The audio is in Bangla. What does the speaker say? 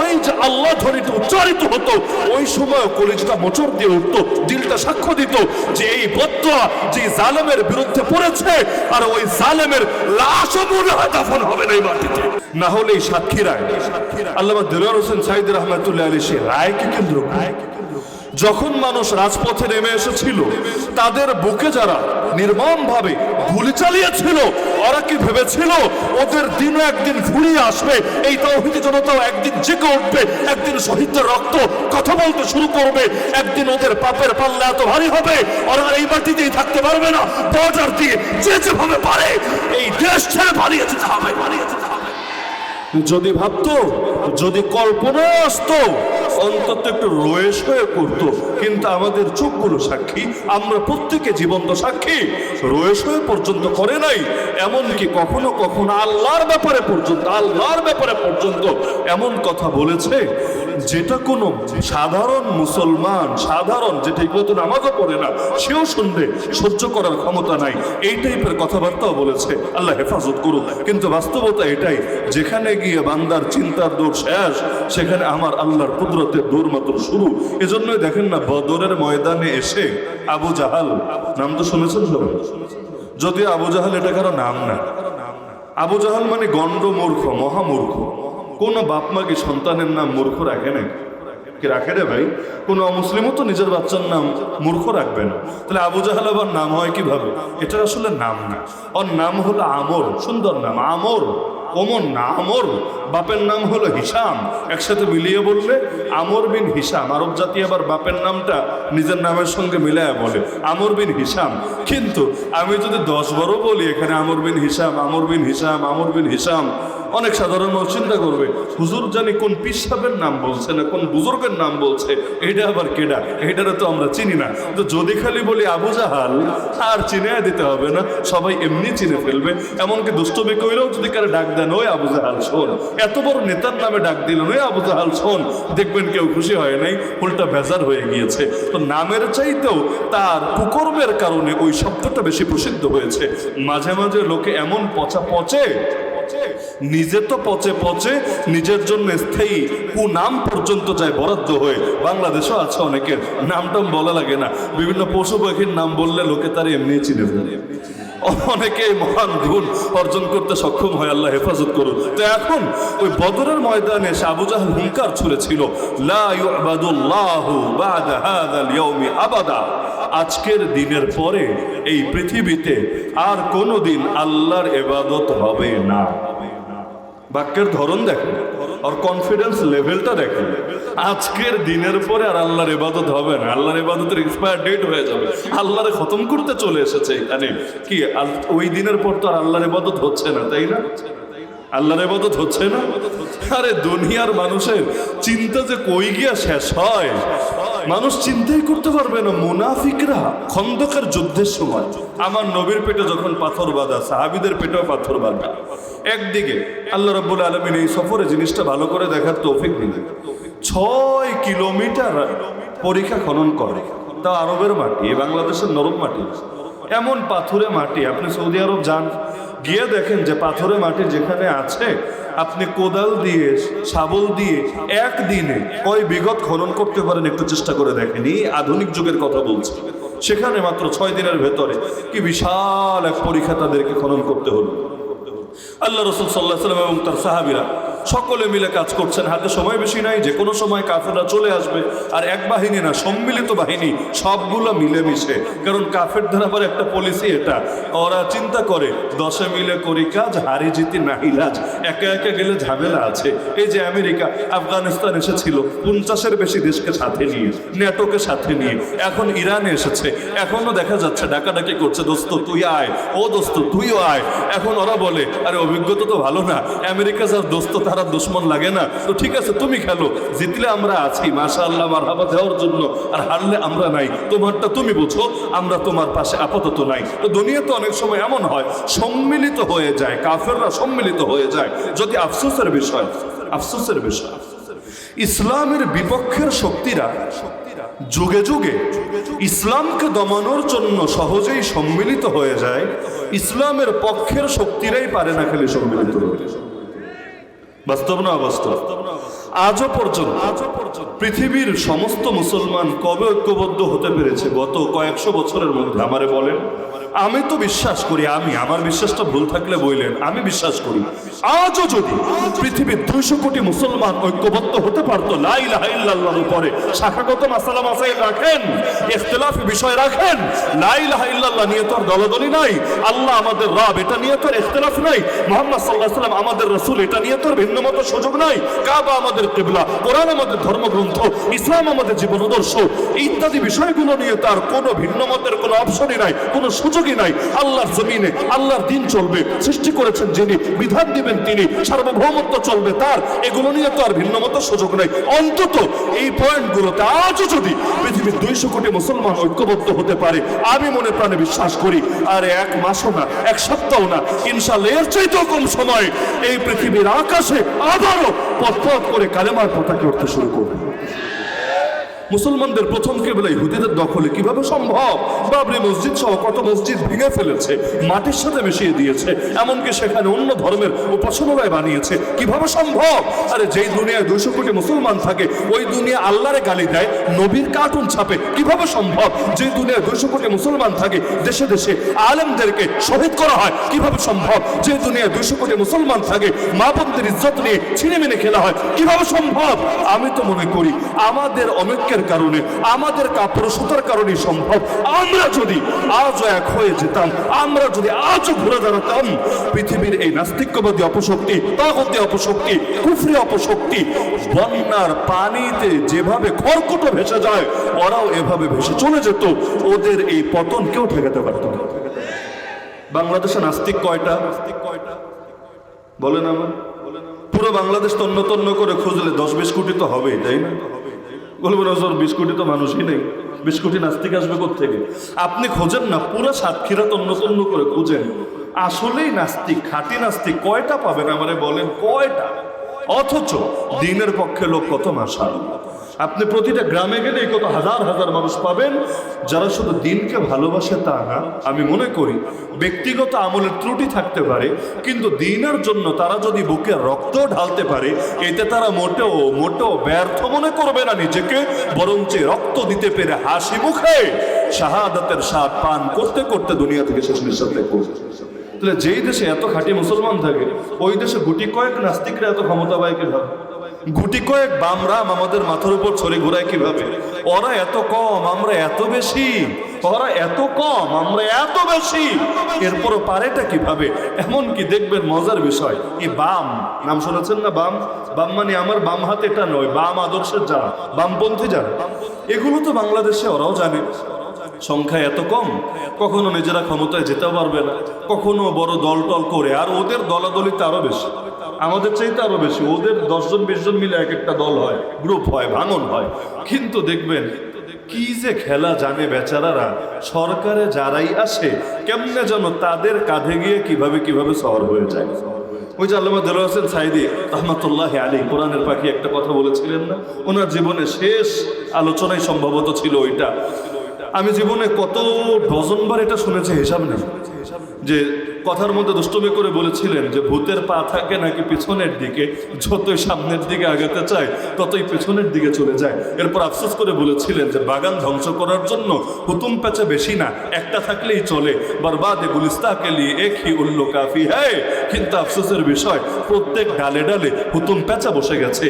ওই যে আল্লাহ ধ্বনিটা উচ্চারিত হতো, ওই সময় কলিজাটা মোচড় দিয়ে উঠতো, দিলটা সাক্ষ্য দিত যে এই বদদুয়া যে জালেমের বিরুদ্ধে পড়েছে, আর ওই জালেমের লাশও মনে হয় দাফন হবে না এই মাটিতে। না হলে এই সাক্ষী রায়, আল্লামা দেলোয়ার হোসেন সাঈদী রহমাতুল্লাহ আলাইহি সেই রায়কে কেন্দ্র করে যখন মানুষ রাজপথে নেমে এসেছিল, তাদের বুকে যারা নির্মমভাবে গুলি চালিয়েছিল, ওরা কি ভেবেছিল ওদের দিনও একদিন ফুরিয়ে আসবে, এই তাওহীদি জনতাও একদিন জেগে উঠবে, একদিন শহীদদের রক্ত কথা বলতে শুরু করবে, একদিন ওদের পাপের পাল্লা এত ভারী হবে ওরা এই মাটিতেই থাকতে পারবে না, বর্ডার দিয়ে যে যেভাবে পারে এই দেশ ছেড়ে পালিয়ে যেতে হবে, পালিয়ে যেতে হবে। যদি ভাবতো, যদি কল্পনা আসতো, অন্তত একটু রয়েস হয়ে করতো, কিন্তু আমাদের চোখগুলো সাক্ষী, আমরা প্রত্যেকে জীবন্ত সাক্ষী, রয়েস হয়ে পর্যন্ত করে নাই। এমনকি কখনো কখনো আল্লাহর ব্যাপারে পর্যন্ত এমন কথা বলেছে যেটা কোনো সাধারণ মুসলমান, সাধারণ যে ঠিক মতো নামাজও পড়ে না, সেও শুনবে, সহ্য করার ক্ষমতা নাই, এই টাইপের কথাবার্তাও বলেছে। আল্লাহ হেফাজত করুক। কিন্তু বাস্তবতা এটাই, যেখানে গিয়ে বান্দার চিন্তার দৌড় শেষ, সেখানে আমার আল্লাহর কুদরতের দৌড় মাত্র শুরু। এজন্যই দেখেন না, বদরের ময়দানে এসে আবু জাহাল, নাম তো শুনেছেন সবাই, যদিও আবু জাহাল এটা কারো নাম না। আবু জাহাল মানে গণ্ড মূর্খ, মহামূর্খ। কোন বাপ মা কি সন্তানের নাম মূর্খ রাখে না? কি রাখে রে ভাই? কোন অমুসলিমও তো নিজের বাচ্চার নাম মূর্খ রাখবে না। তাহলে আবু জাহাল আবার নাম হয় কিভাবে? এটা আসলে নাম না, ওর নাম হলো আমর। সুন্দর নাম, আমর, কমন না আমর। বাপের নাম হলো হিসাম, একসাথে মিলিয়ে বললে আমর বিন হিসাম। আরব জাতি আবার বাপের নামটা নিজের নামের সঙ্গে মিলায় বলে আমর বিন হিসাম। কিন্তু আমি যদি 10 বলি এখানে আমর বিন হিসাম, আমর বিন হিসাম, আমর বিন হিসাম, অনেক সাধারণ মানুষ চিন্তা করবে হুজুর জানি কোন পীর সাহেবের নাম বলছে না কোন বুজুর্গের নাম বলছে, এটা আবার কেডা, এটারে তো আমরা চিনি না। তো যদি খালি বলি আবু জাহাল, আর চিনে দিতে হবে না, সবাই এমনি চিনে ফেলবে। এমনকি দুষ্টমি কইলেও যদি কারে ডাক দেন, ওই আবু জাহাল শোন, এত বড় নেতার নামে ডাক দিলেন, ওই আবু জাহাল শোন, দেখবেন কেউ খুশি হয় নাই, উল্টা বেজার হয়ে গিয়েছে। তো নামের চাইতেও তার কুকর্মের কারণে ওই শব্দটা বেশি প্রসিদ্ধ হয়েছে। মাঝে মাঝে লোকে এমন পচে, নিজে তো পচে নিজের জন্য স্থায়ী কুনাম পর্যন্ত যায় বরাদ্দ হয়ে। বাংলাদেশও আছে অনেকের নামটাম বলা লাগে না, বিভিন্ন পশু পাখির নাম বললে লোকে তার এমনি চিনে ফেলে। অনেকে মহান গুণ অর্জন করতে সক্ষম হয়, আল্লাহ হেফাজত করুন। তো এখন ওই বদরের ময়দানে এসে আবু জাহল হুঙ্কার ছুড়েছিল, লা ইউবাদুল্লাহু বাদা হাযাল ইয়াউমি আবাদা, আজকের দিনের পরে এই পৃথিবীতে আর কোনোদিন আল্লাহর ইবাদত হবে না। বাক্যের ধরন দেখেন, আর কনফিডেন্স লেভেলটা দেখেন। আজকের দিনের পরে আর আল্লাহর ইবাদত হবে না, আল্লাহর ইবাদতের এক্সপায়ার ডেট হয়ে যাবে, আল্লাহরে খতম করতে চলে এসেছে এখানে। কি ওই দিনের পর তো আর আল্লাহর ইবাদত হচ্ছে না, তাই না? আল্লাহর ইবাদত হচ্ছে না। আরে দুনিয়ার মানুষের চিন্তা যে কই গিয়া শেষ হয়, মানুষ চিন্তাই করতে পারবে না। মুনাফিকরা খন্দকের যুদ্ধের সময় আমার নবীর পেটে যখন পাথর বাঁধা, সাহাবীদের পেটেও পাথর বাঁধা, একদিকে আল্লাহ রাব্বুল আলামিন এই সফরে জিনিসটা ভালো করে দেখার তৌফিক দিলেন। 6 কিলোমিটার পরীক্ষা খনন করে, তা আরবের মাটি, বাংলাদেশের নরম মাটি, এমন পাথুরে মাটি। আপনি সৌদি আরব যান, গিয়ে দেখেন যে পাথরে মাটি যেখানে আছে, আপনি কোদাল দিয়ে শাবল দিয়ে একদিনে কয় বিঘত খনন করতে পারেন একটু চেষ্টা করে দেখেন। এই আধুনিক যুগের কথা বলছি। সেখানে মাত্র 6 দিনের ভেতরে কি বিশাল এক পরীক্ষা তাদেরকে খনন করতে হলো। আল্লাহ রাসূল সাল্লাল্লাহু আলাইহি ওয়াসাল্লাম এবং তার সাহাবীরা সকলে মিলে কাজ করছেন, হাতে সময় বেশি নাই, যে কোনো সময় কাফেররা চলে আসবে। আর এক বাহিনী না, সম্মিলিত বাহিনী, সবগুলো মিলেমিশে। কারণ কাফেরদের আবার একটা পলিসি এটা, ওরা চিন্তা করে 10 মিলে করি কাজ, হারি জিতি নাহিলাজ, একা একা গেলে ঝামেলা আছে। এই যে আমেরিকা আফগানিস্তান এসেছিল 50-এর বেশি দেশকে সাথে নিয়ে, ন্যাটোকে সাথে নিয়ে, এখন ইরানে এসেছে, এখনো দেখা যাচ্ছে ডাকাডাকি করছে, দোস্ত তুই আয়, ও দোস্ত তুইও আয়। এখন ওরা বলে আরে অভিজ্ঞতা তো ভালো না, আমেরিকা যার দোস্ত তারা দুশ্মন লাগে না, তো ঠিক আছে তুমি খেলো, জিতলে আমরা আছি মাশাআল্লাহ মারহাবা দেওয়ার জন্য, আর হারলে আমরা নাই, তোমারটা তুমি বুঝো, আমরা তোমার পাশে আপাতত নাই। তো দুনিয়াতে অনেক সময় এমন হয় সম্মিলিত হয়ে যায়, কাফেররা সম্মিলিত হয়ে যায়। যদি আফসোসের বিষয়, ইসলামের বিপক্ষের শক্তিরা যুগে যুগে ইসলামকে দমানোর জন্য সহজেই সম্মিলিত হয়ে যায়, ইসলামের পক্ষের শক্তিরাই পারে না খালি সম্মিলিত হতে। বাস্তব না অবাস্তব? আজও পর্যন্ত পৃথিবীর সমস্ত মুসলমান কবে ঐক্যবদ্ধ হতে পেরেছে গত কয়েকশো বছরের মধ্যে আমারে বলেন? আমি তো বিশ্বাস করি, আমার বিশ্বাসটা ভুল থাকলে বললেন, আমি বিশ্বাস করি আজও যদি পৃথিবীর 200 কোটি মুসলমান ঐক্যবদ্ধ হতে পারতো লা ইলাহা ইল্লাল্লাহর উপরে, শাখাগত মাসালা মাসাইল রাখেন, ইখতিলাফি বিষয় রাখেন, লা ইলাহা ইল্লাল্লাহ নিয়ে তো আর দলাদলি নাই, আল্লাহ আমাদের রব এটা নিয়ে তো আর ইখতিলাফ নাই, মুহাম্মদ সাল্লাল্লাহু আলাইহি ওয়াসাল্লাম আমাদের রাসূল এটা নিয়ে তো আর ভিন্নমত সুযোগ নাই, কাবা আমাদের কিবলা, কোরআন আমাদের ধর্মগ্রন্থ, ইসলাম আমাদের জীবন আদর্শ, ইত্যাদি বিষয়গুলো নিয়ে তার কোনো ভিন্নমতের কোনো অপশনই নাই, কোনো সুযোগই নাই। আল্লাহর জমিনে আল্লাহর দিন চলবে, সৃষ্টি করেছেন যিনি, বিধান দিবেন তিনি, সার্বভৌমত্ব চলবে তার, এগুলো নিয়ে তো আর ভিন্নমত সুযোগ নাই। অন্তত এই পয়েন্টগুলোতে আজও যদি পৃথিবীর 200 কোটি মুসলমান ঐক্যবদ্ধ হতে পারে, আমি মনে প্রাণে বিশ্বাস করি আর 1 মাসও না, 1 সপ্তাহ না, ইনশাআল্লাহ এর চাইতেও কম সময় এই পৃথিবীর আকাশে আবারও পথ করে কালেমার পতাকা উঠতে শুরু করবে। মুসলমানদের প্রথম কেবল ইহুদিদের দখলে কিভাবে সম্ভব? বাবরি মসজিদ সহ কত মসজিদ ভেঙে ফেলেছে, মাটির সাথে মিশিয়ে দিয়েছে, এমনকি সেখানে অন্য ধর্মের উপাসনালয় বানিয়েছে, কিভাবে সম্ভব? আরে যেই দুনিয়ায় 200 কোটি মুসলমান থাকে ওই দুনিয়া আল্লাহরে গালি দেয়, নবীর কার্টুন ছাপে, কিভাবে সম্ভব? যে দুনিয়ায় 200 কোটি মুসলমান থাকে দেশে দেশে আলেমদেরকে শহীদ করা হয়, কিভাবে সম্ভব? যে দুনিয়ায় 200 কোটি মুসলমান থাকে মা বোনদের ইজ্জত নিয়ে ছিনিমিনি খেলা হয়, কিভাবে সম্ভব? আমি তো মনে করি আমাদের অনৈক্যের কারণে, আমাদের কাপুরুষতার কারণে সম্ভব। আমরা যদি আজও এক হয়ে যেতাম, আমরা যদি আজও ঘুরে দাঁড়াতাম, পৃথিবীর এই নাস্তিক্যবাদী অপশক্তি, তাগুতি অপশক্তি, কুফরি অপশক্তি বন্যার পানিতে যেভাবে খড়কুটো ভেসে যায় ওরাও এভাবে ভেসে চলে যেত, ওদের এই পতন কেউ ঠেকাতে পারত না। বাংলাদেশে নাস্তিক কয়টা বলেন? আমার পুরো বাংলাদেশ তন্ন তন্ন করে খুঁজলে 10-20 কোটি তো হবেই, তাই না? বলবেন ওজোর 20 কোটি তো মানুষই নেই, 20 কোটি নাস্তিক আসবে কোত্থেকে? আপনি খোঁজেন না, পুরো সাতক্ষীরা তন্ন তন্ন করে খুঁজেন, আসলেই নাস্তিক, খাঁটি নাস্তিক কয়টা পাবেন আমারে বলেন, কয়টা? অথচ দিনের পক্ষে লোক কত মাশাআল্লাহ। আপনি প্রতিটা গ্রামে গেলে কত হাজার হাজার মানুষ পাবেন যারা শুধু দিনকে ভালোবাসে তা না। আমি মনে করি ব্যক্তিগত আমলের ত্রুটি থাকতে পারে, কিন্তু দিনের জন্য তারা যদি বুকে রক্ত ঢালতে পারে এতে তারা মোটেও ব্যর্থ মনে করবে না নিজেকে, বরঞ্চ রক্ত দিতে পেরে হাসি মুখে শাহাদাতের স্বাদ পান করতে করতে দুনিয়া থেকে শেষ নিঃশ্বাস করবে। তাহলে যেই দেশে এত খাঁটি মুসলমান থাকে ওই দেশে গুটি কয়েক নাস্তিকরা এত ক্ষমতা পায় কিভাবে? গুটি কয়েক বামরাম আমাদের মাথার উপর ছড়ে ঘোরায় কিভাবে? ওরা এত কম, আমরা এত বেশি, ওরা এত কম, আমরা এত বেশি, এরপরও পারেটা কিভাবে? এমনকি দেখবেন মজার বিষয়, এই বাম নাম শুনেছেন না? বাম মানে আমার বাম হাত এটা নয়, বাম আদর্শের যারা, বামপন্থী যারা, এগুলো তো বাংলাদেশে ওরাও জানে সংখ্যা এত কম, কখনো নিজেরা ক্ষমতায় যেতেও পারবে না, কখনো বড় দল টল করে, আর ওদের দলাদলিতে আরো বেশি, আমাদের চাইতে আরো বেশি, ওদের 10 জন 20 জন মিলে এক একটা দল হয়, গ্রুপ হয়, ভাঙন হয়। কিন্তু দেখবেন কি যে খেলা জানে বেচারারা, সরকারে যারাই আসে কেমনে যেন তাদের কাঁধে গিয়ে কিভাবে শহর হয়ে যায়। ওই যে আল্লামা দেলোয়ার হোসেন সাঈদী রহমাতুল্লাহি আলাইহি কোরআনের পাখি একটা কথা বলেছিলেন না, ওনার জীবনে শেষ আলোচনায় সম্ভবত ছিল ওইটা। আমি জীবনে কত ডজনবার এটা শুনেছি হিসাব নেই, যে কথার মধ্যে দুষ্টমি করে বলেছিলেন যে ভূতের পা থাকে নাকি পিছনের দিকে, যতই সামনের দিকে আগাতে চায় ততই পেছনের দিকে চলে যায়। এরপর আফসোস করে বলেছিলেন যে বাগান ধ্বংস করার জন্য হুতুম প্যাঁচা বেশি না, একটা থাকলেই চলে, বরবাদে গুলিস্তা কে লিয়ে এক হি উল্লু কাফি হ্যায়। কিন্তু আফসোসের বিষয় প্রত্যেক ডালে ডালে হুতুম প্যাঁচা বসে গেছে।